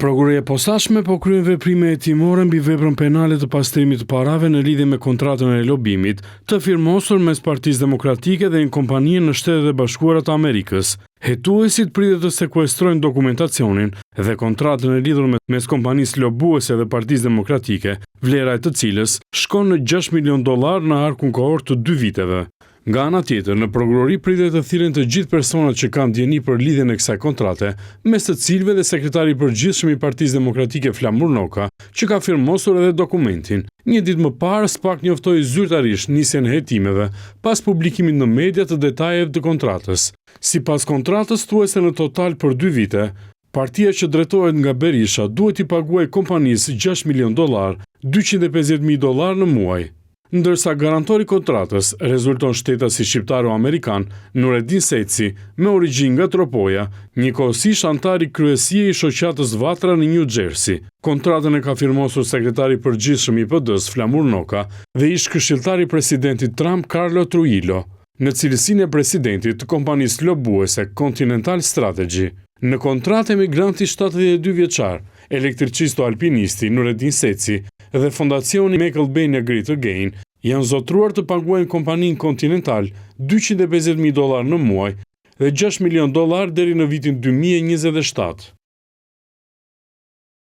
Prokuroria e posaçme po kryen veprime hetimore mbi veprën penale të pastrimit të parave në lidhje me kontratën e lobimit të firmosur mes Partisë Demokratike dhe një kompanie në Shtetet e Bashkuara të Amerikës. Hetuesit pritet të sekuestrojnë dokumentacionin dhe kontratën e lidhur mes kompanisë lobuese dhe Partisë Demokratike, vlera e të cilës shkon në $6 milion në arkun kohor të 2 viteve. Nga ana tjetër, në prokurori pritet të thirren të gjithë personat që kanë dieni për lidhjen e kësaj kontrate, mes të cilëve dhe sekretari i përgjithshëm i Partisë Demokratike Flamur Noka, që ka firmosur edhe dokumentin. Një ditë më parë, SPAK njoftoi zyrtarisht nisjen e hetimeve pas publikimit në media të detajeve të kontratës. Sipas kontratës, thuajse në total për 2 vite, partia që drejtohet nga Berisha duhet i paguajë kompanisë $6 milion, $250.000 në muaj. Ndërsa garantori kontratës rezulton shtetasi shqiptaro-amerikan Nureddin Seci me origjinë nga Tropoja, njëkohësisht antar i kryesie i shoqatës Vatra në New Jersey. Kontratën e ka firmosur sekretari i përgjithshëm i PD-s Flamur Noka dhe ish këshilltari i presidentit Trump Carlo Trujillo, në cilësinë e presidentit të kompanisë lobuese Continental Strategy. Në kontratë emigranti 72 vjeçar, elektricistu alpinisti Nureddin Seci dhe fondacioni Make Albania Great Again janë zotruar të paguajnë kompaninë Continental $250.000 në muaj dhe $6 milion deri në vitin 2027.